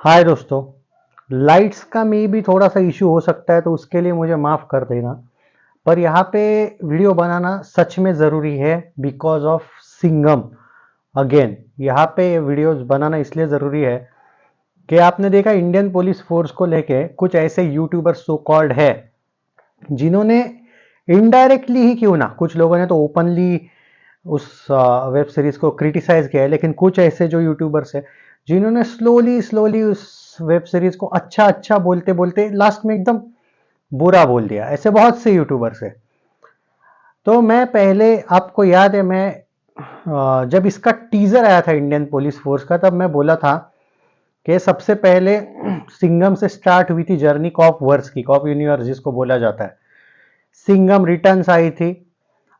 हाय दोस्तों। लाइट्स का मे भी थोड़ा सा इशू हो सकता है तो उसके लिए मुझे माफ़ कर देना। पर यहाँ पे वीडियो बनाना सच में ज़रूरी है बिकॉज ऑफ सिंघम। अगेन यहाँ पे वीडियोस बनाना इसलिए ज़रूरी है कि आपने देखा इंडियन पुलिस फोर्स को लेके कुछ ऐसे यूट्यूबर सो कॉल्ड है जिन्होंने इनडायरेक्टली ही क्यों ना, कुछ लोगों ने तो ओपनली उस वेब सीरीज को क्रिटिसाइज किया है, लेकिन कुछ ऐसे जो यूट्यूबर्स है जिन्होंने स्लोली स्लोली उस वेब सीरीज को अच्छा अच्छा बोलते बोलते लास्ट में एकदम बुरा बोल दिया। ऐसे बहुत से यूट्यूबर्स है। तो मैं पहले, आपको याद है, मैं जब इसका टीजर आया था इंडियन पुलिस फोर्स का, तब मैं बोला था कि सबसे पहले सिंघम से स्टार्ट हुई थी जर्नी कॉप वर्स की, कॉप यूनिवर्स जिसको बोला जाता है। सिंघम रिटर्न्स आई थी,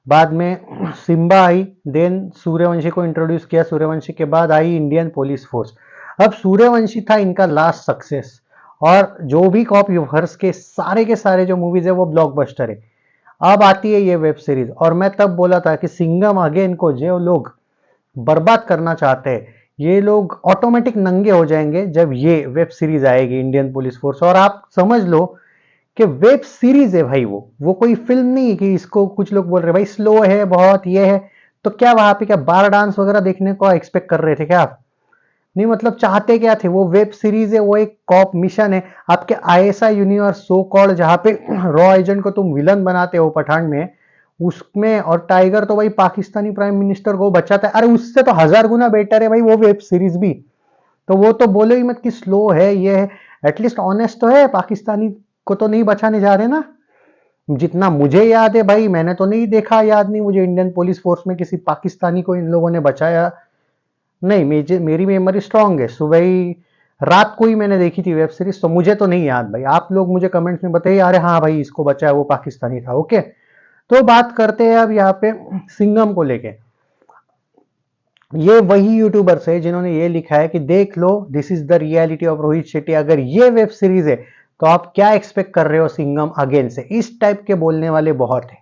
बाद में सिम्बा आई, देन सूर्यवंशी को इंट्रोड्यूस किया, सूर्यवंशी के बाद आई इंडियन पुलिस फोर्स। अब सूर्यवंशी था इनका लास्ट सक्सेस, और जो भी कॉप यूनिवर्स के सारे जो मूवीज है वो ब्लॉकबस्टर है। अब आती है ये वेब सीरीज, और मैं तब बोला था कि सिंघम अगेन को जो लोग बर्बाद करना चाहते हैं, ये लोग ऑटोमेटिक नंगे हो जाएंगे जब ये वेब सीरीज आएगी इंडियन पुलिस फोर्स। और आप समझ लो कि वेब सीरीज है भाई, वो कोई फिल्म नहीं है कि इसको कुछ लोग बोल रहे भाई स्लो है बहुत, ये है। तो क्या वहां पे क्या बार डांस वगैरह देखने को एक्सपेक्ट कर रहे थे क्या आप? नहीं, मतलब चाहते क्या थे? वो वेब सीरीज है, वो एक कॉप मिशन है आपके आईएसआई यूनिवर्स सो कॉल्ड, जहां पे रॉ एजेंट को तुम विलन बनाते हो पठान में, उसमें। और टाइगर तो भाई पाकिस्तानी प्राइम मिनिस्टर को बचाता है। अरे उससे तो हजार गुना बेटर है भाई वो वेब सीरीज भी। तो वो तो बोलो ही मत कि स्लो है ये है। एटलीस्ट ऑनेस्ट तो है, पाकिस्तानी को तो नहीं बचाने जा रहे ना। जितना मुझे याद है भाई, मैंने तो नहीं देखा, याद नहीं मुझे इंडियन पुलिस फोर्स में किसी पाकिस्तानी को इन लोगों ने बचाया। नहीं, मेरी मेमोरी स्ट्रांग है, सुबह ही रात को ही मैंने देखी थी वेब सीरीज, तो मुझे तो नहीं याद भाई। आप लोग मुझे कमेंट्स में बताइए, अरे हाँ भाई इसको बचाया वो पाकिस्तानी था। ओके, तो बात करते हैं अब यहाँ पे सिंघम को लेके। ये वही यूट्यूबर्स है जिन्होंने ये लिखा है कि देख लो, this is the reality of Rohit Shetty. अगर ये वेब सीरीज है तो आप क्या एक्सपेक्ट कर रहे हो सिंघम अगेन से? इस टाइप के बोलने वाले बहुत है।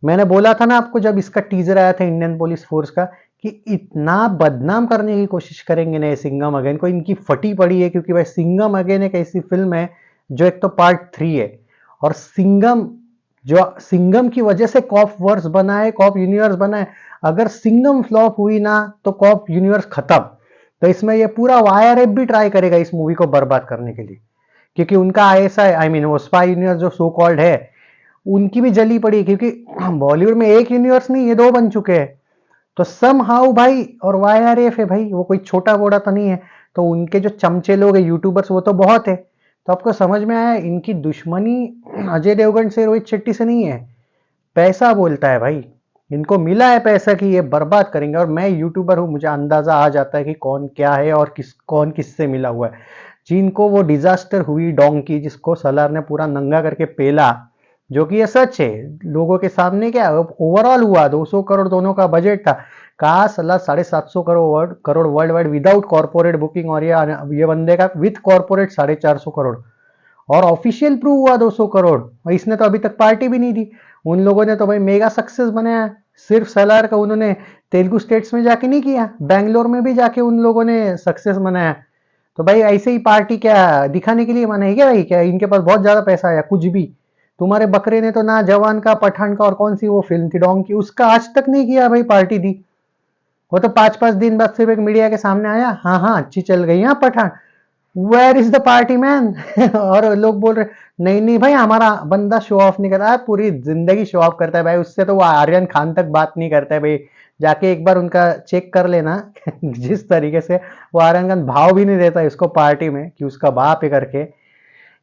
मैंने बोला था ना आपको जब इसका टीजर आया था इंडियन पुलिस फोर्स का, कि इतना बदनाम करने की कोशिश करेंगे ना सिंघम अगेन को, इनकी फटी पड़ी है। क्योंकि भाई सिंघम अगेन एक ऐसी फिल्म है जो एक तो पार्ट 3 है, और सिंघम, जो सिंघम की वजह से कॉप वर्स बना है, कॉप यूनिवर्स बना है। अगर सिंघम फ्लॉप हुई ना तो कॉप यूनिवर्स खत्म। तो इसमें ये पूरा वायर भी ट्राई करेगा इस मूवी को बर्बाद करने के लिए, क्योंकि उनका ऐसा है, आई मीन वो स्पाई यूनिवर्स जो सो कॉल्ड है, उनकी भी जली पड़ी है। क्योंकि बॉलीवुड में एक यूनिवर्स नहीं, ये दो बन चुके हैं। तो सम हाउ भाई, और वाईआरएफ है भाई, वो कोई छोटा बोड़ा तो नहीं है। तो उनके जो चमचे लोग हैं यूट्यूबर्स, वो तो बहुत है। तो आपको समझ में आया, इनकी दुश्मनी अजय देवगन से, रोहित शेट्टी से नहीं है, पैसा बोलता है भाई। इनको मिला है पैसा कि ये बर्बाद करेंगे। और मैं यूट्यूबर हूं, मुझे अंदाजा आ जाता है कि कौन क्या है और कौन किससे मिला हुआ है। जिनको वो डिजास्टर हुई डोंकी, जिसको सलार ने पूरा नंगा करके पेला, जो कि ये सच है लोगों के सामने, क्या ओवरऑल हुआ 200 करोड़ दोनों का बजट था। कहा सलाह 750 crore world wide without corporate booking, और ये बंदे का विथ कॉर्पोरेट 450 करोड़। और ऑफिशियल प्रूव हुआ 200 करोड़, और इसने तो अभी तक पार्टी भी नहीं दी। उन लोगों ने तो भाई मेगा सक्सेस बनाया। सिर्फ सलार का उन्होंने तेलुगु स्टेट्स में जाके नहीं किया, बैंगलोर में भी जाके उन लोगों ने सक्सेस बनाया। तो भाई ऐसे ही पार्टी क्या दिखाने के लिए मना है क्या भाई? क्या इनके पास बहुत ज्यादा पैसा आया कुछ भी? तुम्हारे बकरे ने तो ना जवान का, पठान का, और कौन सी वो फिल्म थी डोंग की, उसका आज तक नहीं किया भाई पार्टी दी। वो तो 5-5 दिन बाद सिर्फ एक मीडिया के सामने आया, हाँ हाँ अच्छी चल गई हाँ Pathan, where is the party man? और लोग बोल रहे नहीं नहीं भाई हमारा बंदा शो ऑफ नहीं करता है, पूरी जिंदगी शो ऑफ करता है भाई, उससे तो वो आर्यन खान तक बात नहीं करता है भाई। जाके एक बार उनका चेक कर लेना जिस तरीके से वो आर्यन खान भाव भी नहीं देता है उसको पार्टी में कि उसका बाप है करके।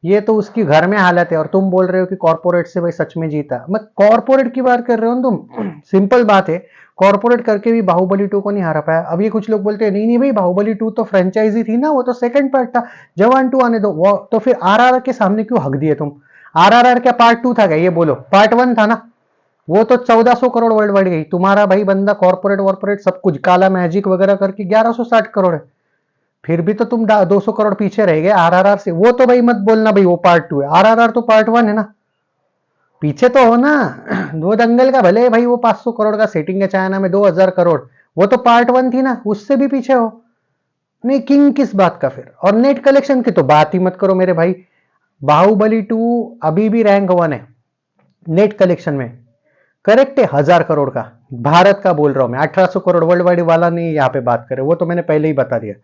ये तो उसकी घर में हालत है। और तुम बोल रहे हो कि कॉर्पोरेट से भाई सच में जीता। मैं कॉर्पोरेट की बात कर रहे हो ना तुम, सिंपल बात है, कॉर्पोरेट करके भी बाहुबली 2 को नहीं हरा पाया। अब ये कुछ लोग बोलते हैं नहीं नहीं भाई बाहुबली 2 तो फ्रेंचाइजी थी ना, वो तो सेकंड पार्ट था, जवान 2 आने दो। वो तो फिर आरआरआर के सामने क्यों हक दिए तुम? आरआरआर क्या पार्ट 2 था क्या? ये बोलो, पार्ट 1 था ना। वो तो 1400 करोड़ वर्ल्ड वाइड गई। तुम्हारा भाई बंदा कॉर्पोरेट वॉर्पोरेट सब कुछ काला मैजिक वगैरह करके 1160 करोड़ है। फिर भी तो तुम 200 करोड़ पीछे रह गए आरआरआर से। वो तो भाई मत बोलना भाई वो पार्ट 2 है, आरआरआर तो पार्ट 1 है ना। पीछे तो हो ना। वो दंगल का भले भाई वो 500 करोड़ का सेटिंग है चाइना में, 2000 करोड़, वो तो पार्ट 1 थी ना, उससे भी पीछे हो। नहीं, किंग किस बात का फिर? और नेट कलेक्शन की तो बात ही मत करो मेरे भाई। बाहुबली 2 अभी भी रैंक 1 है नेट कलेक्शन में। करेक्ट है, 1000 करोड़ का, भारत का बोल रहा हूं मैं, 1800 करोड़ वर्ल्ड वाइड वाला नहीं यहाँ पे बात करें, वो तो मैंने पहले ही बता दिया।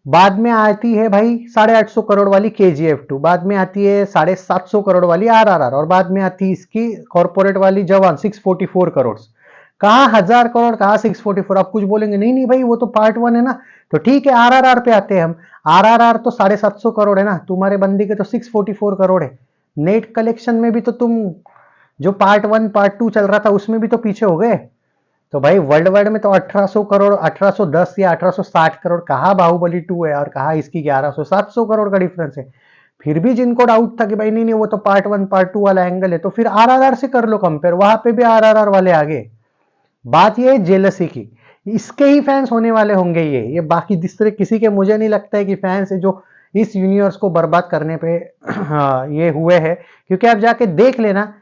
बाद में आती है भाई 850 करोड़ वाली KGF 2, बाद में आती है 750 करोड़ वाली RRR, और बाद में आती है इसकी कॉर्पोरेट वाली जवान 644 करोड़। कहा 1000 करोड़, कहा 644? आप कुछ बोलेंगे नहीं नहीं भाई वो तो पार्ट 1 है ना। तो ठीक है, RRR पे आते हैं हम। RRR तो 750 करोड़ है ना, तुम्हारे बंदी के तो 644 करोड़ है। नेट कलेक्शन में भी तो तुम जो पार्ट 1 पार्ट 2 चल रहा था उसमें भी तो पीछे हो गए। तो भाई वर्ल्ड वाइड में तो 1800 करोड़, 1810 या 1860 करोड़, कहा बाहुबली 2 है और कहा इसकी 1100 700 करोड़ का डिफरेंस है। फिर भी जिनको डाउट था कि भाई नहीं नहीं वो तो पार्ट 1 पार्ट 2 वाला एंगल है, तो फिर RRR से कर लो कंपेयर, वहां पे भी RRR वाले आगे। बात ये है जेलसी की, इसके ही फैंस होने वाले होंगे ये बाकी दूसरे किसी के मुझे नहीं लगता है कि फैंस है जो इस यूनिवर्स को बर्बाद करने पे ये हुए हैं। क्योंकि आप जाके देख लेना,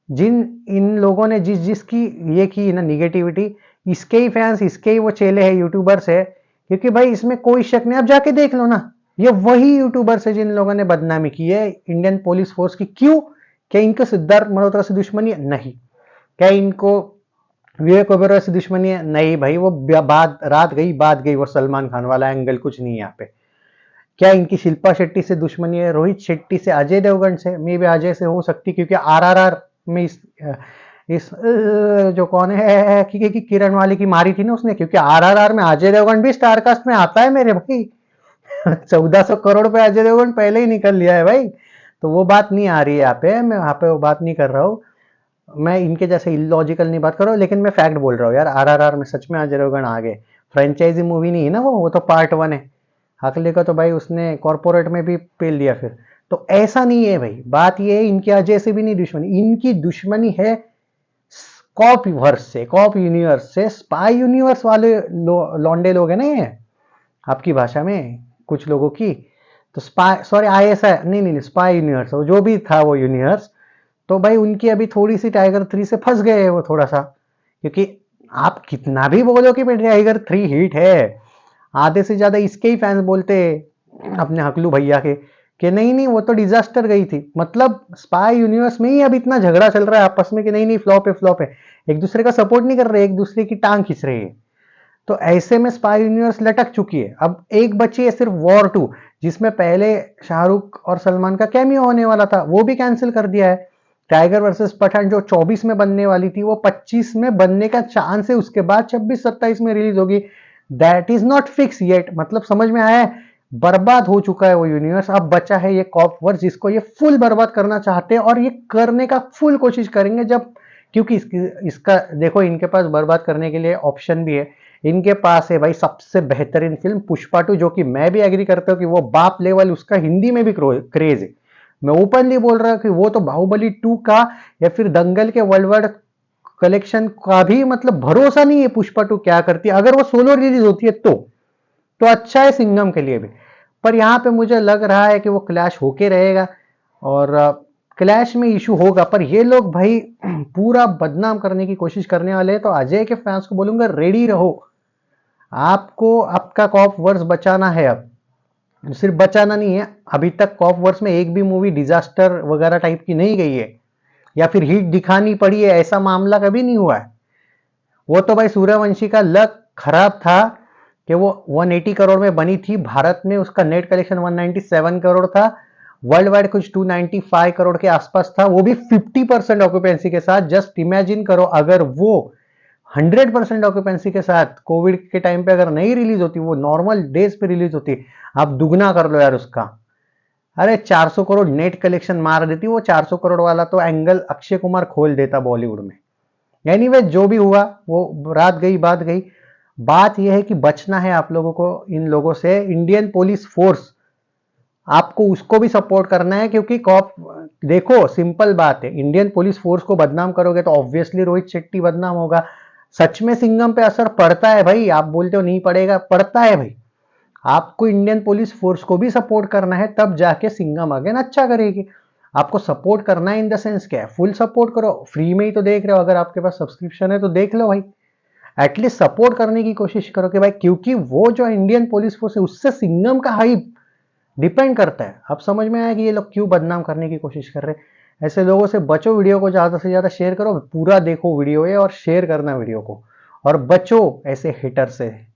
जिन इन लोगों ने जिस जिसकी ये की ना निगेटिविटी, इसके ही फैंस, इसके ही वो चेले हैं, यूट्यूबर्स है। क्योंकि भाई इसमें कोई शक नहीं, आप जाके देख लो ना, ये वही यूट्यूबर्स है जिन लोगों ने बदनामी की है इंडियन पुलिस फोर्स की। क्यों? क्या इनको सिद्धार्थ मल्होत्रा से दुश्मनी है? नहीं। क्या इनको विवेक ओबेरॉय से दुश्मनी है? नहीं भाई, वो बात रात गई बात गई, वो सलमान खान वाला एंगल कुछ नहीं है यहाँ पे। क्या इनकी शिल्पा शेट्टी से दुश्मनी है? रोहित शेट्टी से, अजय देवगन से, मे भी अजय से हो सकती, क्योंकि RRR में इस जो कौन है कि किरण वाली की मारी थी ना उसने, क्योंकि RRR में अजय देवगन भी स्टारकास्ट में आता है मेरे भाई। 1400 करोड़ पे अजय देवगन पहले ही निकल लिया है भाई। तो वो बात नहीं आ रही है यहाँ पे, मैं यहाँ पे वो बात नहीं कर रहा हूँ। मैं इनके जैसे इलॉजिकल नहीं बात कर रहा हूँ, लेकिन मैं फैक्ट बोल रहा हूँ यार, RRR में सच में अजय देवगन आ गए। फ्रेंचाइजी मूवी नहीं है ना वो तो पार्ट 1 है। हकले का तो भाई उसने कॉर्पोरेट में भी पेल लिया फिर। तो ऐसा नहीं है भाई, बात ये है इनकी अजय से भी नहीं दुश्मनी, इनकी दुश्मनी है कॉप वर्स से, कॉप यूनिवर्स से, स्पाई यूनिवर्स वाले लौंडे लोग हैं ना ये, आपकी भाषा में कुछ लोगों की। तो स्पाई, सॉरी ISI नहीं नहीं स्पाई यूनिवर्स, जो भी था वो यूनिवर्स, तो भाई उनकी अभी थोड़ी सी टाइगर 3 से फंस गए हैं वो थोड़ा सा। क्योंकि आप कितना भी बोलो कि टाइगर 3 हिट है, आधे से ज्यादा इसके ही फैंस बोलते अपने हकलू भैया के कि नहीं नहीं वो तो डिजास्टर गई थी। मतलब स्पाई यूनिवर्स में ही अब इतना झगड़ा चल रहा है आपस में कि नहीं नहीं फ्लॉप है फ्लॉप है, एक दूसरे का सपोर्ट नहीं कर रहे, एक दूसरे की टांग खींच रहे हैं। तो ऐसे में स्पाई यूनिवर्स लटक चुकी है। अब एक बची है सिर्फ वॉर 2, जिसमें पहले शाहरुख और सलमान का कैमियो होने वाला था, वो भी कैंसिल कर दिया है। टाइगर वर्सेस पठान जो 24 में बनने वाली थी वो 25 में बनने का चांस है, उसके बाद 26-27 में रिलीज होगी। That is not fix yet. मतलब समझ में आया है, बर्बाद हो चुका है वो यूनिवर्स। अब बचा है ये कॉप वर्स, जिसको ये फुल बर्बाद करना चाहते हैं, और ये करने का फुल कोशिश करेंगे जब, क्योंकि इसका देखो इनके पास बर्बाद करने के लिए ऑप्शन भी है। इनके पास है भाई सबसे बेहतरीन फिल्म पुष्पा 2, जो कि मैं भी एग्री करता हूँ कि वो बाप लेवल उसका हिंदी में भी क्रेज है। मैं ओपनली बोल रहा हूँ कि वो तो बाहुबली 2 का या फिर दंगल के वर्ल्ड वाइड कलेक्शन का भी मतलब भरोसा नहीं है पुष्पा 2 क्या करती है। अगर वो सोलो रिलीज होती है तो अच्छा है सिंघम के लिए भी। पर यहाँ पे मुझे लग रहा है कि वो क्लैश होके रहेगा, और क्लैश में इशू होगा। पर ये लोग भाई पूरा बदनाम करने की कोशिश करने वाले हैं, तो अजय के फैंस को बोलूंगा रेडी रहो। आपको आपका कॉप वर्स बचाना है। अब सिर्फ बचाना नहीं है, अभी तक कॉप वर्स में एक भी मूवी डिजास्टर वगैरह टाइप की नहीं गई है, या फिर हिट दिखानी पड़ी है, ऐसा मामला कभी नहीं हुआ है। वो तो भाई सूर्यवंशी का लक खराब था कि वो 180 करोड़ में बनी थी, भारत में उसका नेट कलेक्शन 197 करोड़ था, वर्ल्ड वाइड कुछ 295 करोड़ के आसपास था, वो भी 50% ऑक्यूपेंसी के साथ। जस्ट इमेजिन करो अगर वो 100% ऑक्यूपेंसी के साथ कोविड के टाइम पे अगर नहीं रिलीज होती, वो नॉर्मल डेज पे रिलीज होती, आप दुगना कर लो यार उसका। अरे 400 करोड़ नेट कलेक्शन मार देती वो, 400 करोड़ वाला तो एंगल अक्षय कुमार खोल देता बॉलीवुड में। एनीवे जो भी हुआ वो रात गई बात गई। बात यह है कि बचना है आप लोगों को इन लोगों से। इंडियन पुलिस फोर्स, आपको उसको भी सपोर्ट करना है, क्योंकि कॉप, देखो सिंपल बात है, इंडियन पुलिस फोर्स को बदनाम करोगे तो ऑब्वियसली रोहित शेट्टी बदनाम होगा। सच में सिंघम पे असर पड़ता है भाई, आप बोलते हो नहीं पड़ेगा, पड़ता है भाई। आपको इंडियन पुलिस फोर्स को भी सपोर्ट करना है, तब जाके सिंघम अगेन अच्छा करेगी। आपको सपोर्ट करना है इन द सेंस क्या है, फुल सपोर्ट करो, फ्री में ही तो देख रहे हो, अगर आपके पास सब्सक्रिप्शन है तो देख लो भाई। एटलीस्ट सपोर्ट करने की कोशिश करो कि भाई, क्योंकि वो जो इंडियन पुलिस फोर्स है उससे सिंघम का हाइप डिपेंड करता है। अब समझ में आया कि ये लोग क्यों बदनाम करने की कोशिश कर रहे हैं। ऐसे लोगों से बचो, वीडियो को ज्यादा से ज्यादा शेयर करो, पूरा देखो वीडियो है और शेयर करना वीडियो को, और बचो ऐसे हिटर से।